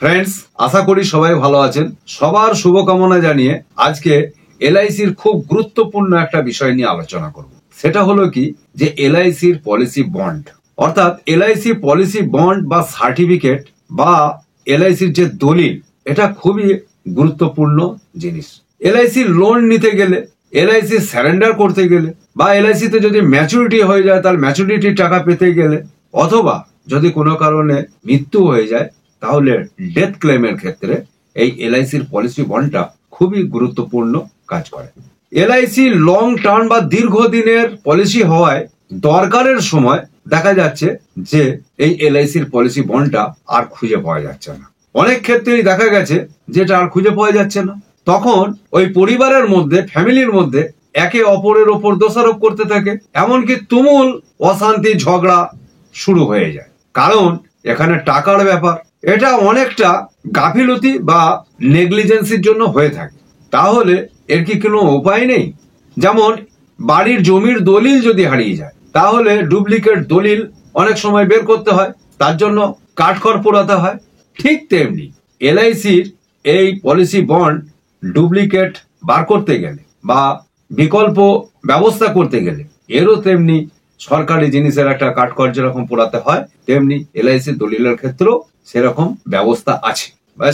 Friends, আশা করি সবাই ভালো আছেন। সবার শুভকামনা জানিয়ে আজকে এলআইসির খুব গুরুত্বপূর্ণ একটা বিষয় নিয়ে আলোচনা করব। সেটা হলো কি যে এলআইসির পলিসি বন্ড, অর্থাৎ এলআইসি পলিসি বন্ড বা সার্টিফিকেট বা এলআইসির যে দলিল, এটা খুবই গুরুত্বপূর্ণ জিনিস। এলআইসি লোন নিতে গেলে, এলআইসি সারেন্ডার করতে গেলে, বা এলআইসিতে যদি ম্যাচুরিটি হয়ে যায় তার ম্যাচুরিটির টাকা পেতে গেলে, অথবা যদি কোনো কারণে মৃত্যু হয়ে যায় তাহলে ডেথ ক্লেমের ক্ষেত্রে এই এলআইসির পলিসি বন্ডটা খুবই গুরুত্বপূর্ণ কাজ করে। এলআইসি লং টার্ম বা দীর্ঘদিনের পলিসি হওয়ায় দরকারের সময় দেখা যাচ্ছে যে এই এলআইসির পলিসি বন্ডটা আর খুঁজে পাওয়া যাচ্ছে না। অনেক ক্ষেত্রেই দেখা গেছে যেটা আর খুঁজে পাওয়া যাচ্ছে না, তখন ওই পরিবারের মধ্যে, ফ্যামিলির মধ্যে একে অপরের ওপর দোষারোপ করতে থাকে, এমনকি তুমুল অশান্তি ঝগড়া শুরু হয়ে যায়। কারণ এখানে টাকার ব্যাপার। এটা অনেকটা গাফিলতি বা নেগলিজেন্সির জন্য হয়ে থাকে। তাহলে এর কি কোনো উপায় নেই? যেমন বাড়ির জমির দলিল যদি হারিয়ে যায় তাহলে ডুপ্লিকেট দলিল অনেক সময় বের করতে হয়, তার জন্য কাঠখড় পোড়াতে হয়। ঠিক তেমনি এলআইসির এই পলিসি বন্ড ডুপ্লিকেট বার করতে গেলে বা বিকল্প ব্যবস্থা করতে গেলে এরও তেমনি সরকারি জিনিসের একটা কাঠখড় যেরকম পোড়াতে হয়, তেমনি এলআইসি দলিলের ক্ষেত্রেও সেরকম ব্যবস্থা আছে।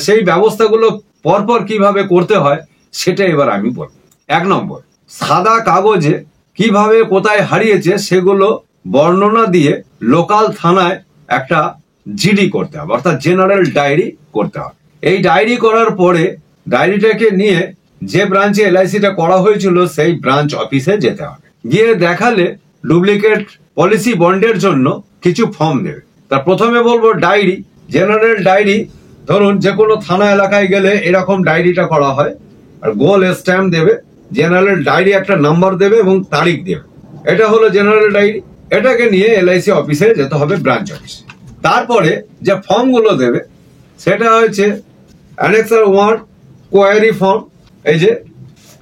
সেই ব্যবস্থাগুলো পরপর কিভাবে করতে হয় সেটা এবার আমি বলবো। 1 নম্বর, সাদা কাগজে কিভাবে কোথায় হারিয়েছে সেগুলো বর্ণনা দিয়ে লোকাল থানায় একটা জিডি করতে হবে, অর্থাৎ জেনারেল ডায়েরি করতে হবে। এই ডায়েরি করার পরে ডায়েরিটাকে নিয়ে যে ব্রাঞ্চে এলআইসিটা করা হয়েছিল সেই ব্রাঞ্চ অফিসে যেতে হবে। গিয়ে দেখালে ডুপ্লিকেট পলিসি বন্ডের জন্য কিছু ফর্ম দেবে। তার প্রথমে বলবো ডায়েরি, জেনারেল ডায়েরি। ধরুন যে কোনো থানা এলাকায় গেলে এরকম ডায়েরিটা করা হয়, আর গোল স্ট্যাম্প দেবে, জেনারেল ডায়েরি একটা নাম্বার দেবে এবং তারিখ দেবে। এটা হলো জেনারেল ডায়েরি। এটাকে নিয়ে এলআইসি অফিসে যেতে হবে, ব্রাঞ্চ অফিসে। তারপরে যে ফর্মগুলো দেবে সেটা হচ্ছে অ্যানেক্সার 1 কোয়ারি ফর্ম, এই যে।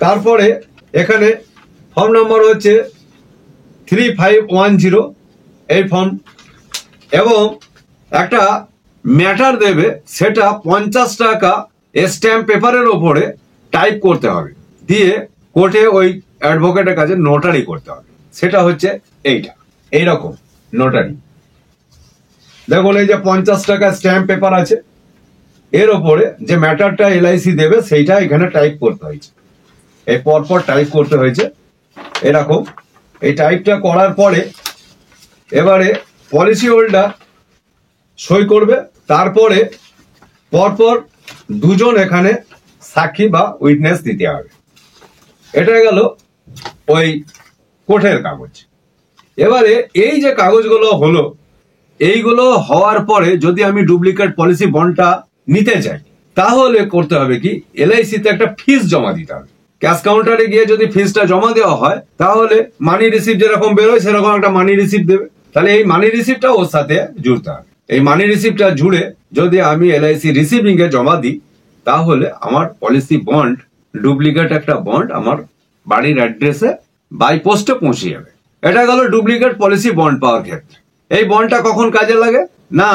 তারপরে এখানে ফর্ম নাম্বার হচ্ছে 3510, এই ফর্ম। এবং একটা ম্যাটার দেবে, সেটা 50 টাকা স্ট্যাম্প পেপারের ওপরে টাইপ করতে হবে, দিয়ে কোর্টে ওই অ্যাডভোকেটের কাছে নোটারি করতে হবে। সেটা হচ্ছে এইটা, এইরকম নোটারি। দেখুন এই যে 50 টাকা স্ট্যাম্প পেপার আছে, এর ওপরে যে ম্যাটারটা এলআইসি দেবে সেইটা এখানে টাইপ করতে হয়েছে। এই পরপর টাইপ করতে হয়েছে এরকম। এই টাইপটা করার পরে এবারে পলিসি হোল্ডার সই করবে। তারপরে পরপর দুজন এখানে সাক্ষী বা উইটনেস দিতে হবে। এটা গেল ওই কোর্টের কাগজ। এবারে এই যে কাগজগুলো হলো, এইগুলো হওয়ার পরে যদি আমি ডুপ্লিকেট পলিসি বন্ডটা নিতে চাই তাহলে করতে হবে কি, এলআইসিতে একটা ফিস জমা দিতে হবে। ক্যাশ কাউন্টারে গিয়ে যদি ফিসটা জমা দেওয়া হয় তাহলে মানি রিসিপ্ট যেরকম বেরোয় সেরকম একটা মানি রিসিপ্ট দেবে। তাহলে এই মানি রিসিপ্টটা ওর সাথে জুড়তে হবে। এই মানি রিসিপ্টটা জুড়ে যদি আমি এলআইসি রিসিভিং এ জমা দিই তাহলে আমার পলিসি বন্ড, ডুপ্লিকেট একটা বন্ড আমার বাড়ির অ্যাড্রেসে বাই পোস্টে পৌঁছে যাবে। এটা গেল ডুপ্লিকেট পলিসি বন্ড পাওয়ার ক্ষেত্রে। এই বন্ডটা কখন কাজে লাগে না,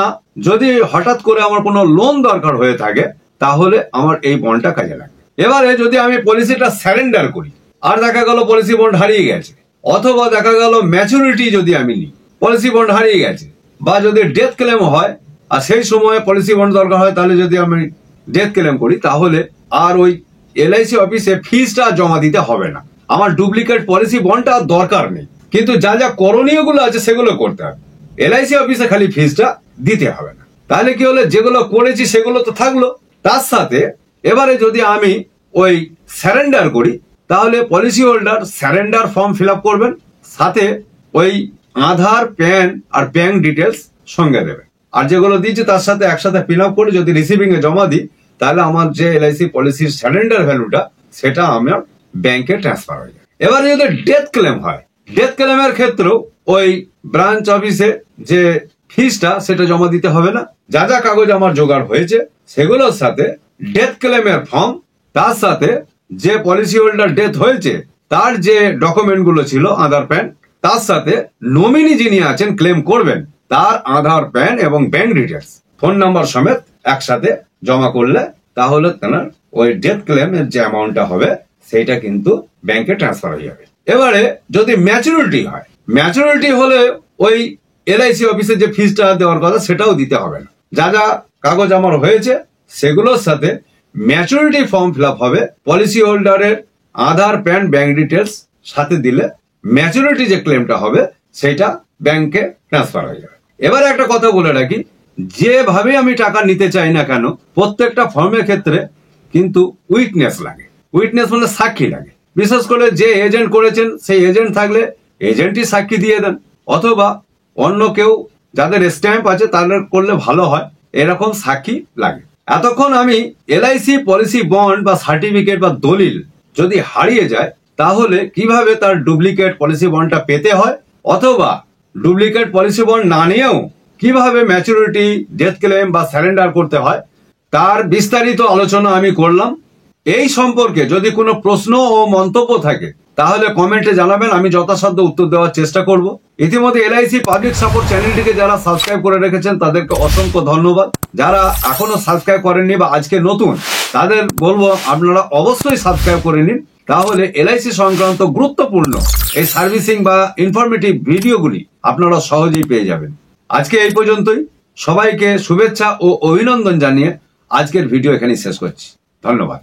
যদি হঠাৎ করে আমার কোনো লোন দরকার হয়ে থাকে তাহলে আমার এই বন্ডটা কাজে লাগে। এবারে যদি আমি পলিসিটা সারেন্ডার করি আর দেখা গেল পলিসি বন্ড হারিয়ে গেছে, অথবা দেখা গেল ম্যাচুরিটি যদি আমি নিই, পলিসি বন্ড হারিয়ে গেছে, বা যদি ডেথ ক্লেম হয় আর সেই সময় পলিসি বন্ড দরকার হয়, তাহলে যদি আমি ডেথ ক্লেম করি তাহলে আর ওই এলআইসি অফিসে ফিসটা জমা দিতে হবে না। আমার ডুপ্লিকেট পলিসি বন্ডটা দরকার নেই, কিন্তু যা যা করণীয় গুলো আছে সেগুলো করতে হবে। এলআইসি অফিসে খালি ফিসটা দিতে হবে না। তাহলে কি হলো, যেগুলো করেছি সেগুলো তো থাকলো, তার সাথে এবারে যদি আমি ওই সারেন্ডার করি তাহলে policy holder surrender form fill up করবেন, সাথে ওই আধার, প্যান আর ব্যাংক ডিটেলস সঙ্গে দেবে। আর যেগুলো দিয়েছে তার সাথে একসাথে ফিল আপ করে যদি রিসিভিং এ জমা দিই তাহলে আমার যে এলআইসি পলিসির সারেন্ডার ভ্যালুটা সেটা আমার ব্যাংকে ট্রান্সফার হয়ে যায়। এবারে যদি ডেথ ক্লেম হয়, ডেথ ক্লেমের ক্ষেত্রেও ওই ব্রাঞ্চ অফিসে যে ফিসটা সেটা জমা দিতে হবে না। যা যা কাগজ আমার জোগাড় হয়েছে সেগুলোর সাথে ডেথ ক্লেমের ফর্ম, তার সাথে যে পলিসি হোল্ডার ডেথ হয়েছে তার যে ডকুমেন্ট গুলো ছিল, আধার, প্যান, তার সাথে নমিনি যিনি আছেন ক্লেম করবেন তার আধার, প্যান এবং ব্যাংক ডিটেলস, ফোন নাম্বার সমেত একসাথে জমা করলে তাহলে তেনার ওই ডেথ ক্লেমের যে অ্যামাউন্টটা হবে সেইটা কিন্তু ব্যাংকে ট্রান্সফার হয়ে যাবে। এবারে যদি ম্যাচুরিটি হয়, ম্যাচুরিটি হলে ওই এলআইসি অফিসে যে ফিসটা দেওয়ার কথা সেটাও দিতে হবে না। যা যা কাগজ আমার হয়েছে সেগুলোর সাথে ম্যাচুরিটি ফর্ম ফিল আপ হবে, পলিসি হোল্ডারের আধার, প্যান, ব্যাংক ডিটেলস সাথে দিলে ম্যাচুরিটি যে ক্লেমটা হবে সেটা ব্যাংকে ট্রান্সফার হয়ে যাবে। এবারে একটা কথা বলে রাখি, যেভাবে আমি টাকা নিতে চাই না কেন প্রত্যেকটা ফর্মের ক্ষেত্রে কিন্তু উইটনেস লাগে। উইটনেস মানে সাক্ষী লাগে। বিশেষ করে যে এজেন্ট করেছেন সেই এজেন্ট থাকলে এজেন্টই সাক্ষী দিয়ে দেন, অথবা অন্য কেউ যাদের স্ট্যাম্প আছে তাদের করলে ভালো হয়, এরকম সাক্ষী লাগে। এতক্ষণ আমি এলআইসি পলিসি বন্ড বা সার্টিফিকেট বা দলিল যদি হারিয়ে যায় তাহলে কিভাবে তার ডুপ্লিকেট পলিসি বন্ডটা পেতে হয়, অথবা ডুপ্লিকেট পলিসি বন্ড না নিয়েও কিভাবে ম্যাচুরিটি, ডেথ ক্লেম বা স্যারেন্ডার করতে হয় তার বিস্তারিত আলোচনা আমি করলাম। এই সম্পর্কে যদি কোনো প্রশ্ন ও মন্তব্য থাকে তাহলে কমেন্টে জানাবেন, আমি যথাসাধ্য উত্তর দেওয়ার চেষ্টা করব। ইতিমধ্যে এলআইসি পাবলিক সাপোর্ট চ্যানেলটিকে যারা সাবস্ক্রাইব করে রেখেছেন তাদেরকে অসংখ্য ধন্যবাদ। যারা এখনো সাবস্ক্রাইব করেননি বা আজকে নতুন তাদের বলবো আপনারা অবশ্যই সাবস্ক্রাইব করে নিন, তাহলে এলআইসি সংক্রান্ত গুরুত্বপূর্ণ এই সার্ভিসিং বা ইনফরমেটিভ ভিডিওগুলি আপনারা সহজেই পেয়ে যাবেন। আজকে এই পর্যন্তই। সবাইকে শুভেচ্ছা ও অভিনন্দন জানিয়ে আজকের ভিডিও এখানেই শেষ করছি। ধন্যবাদ।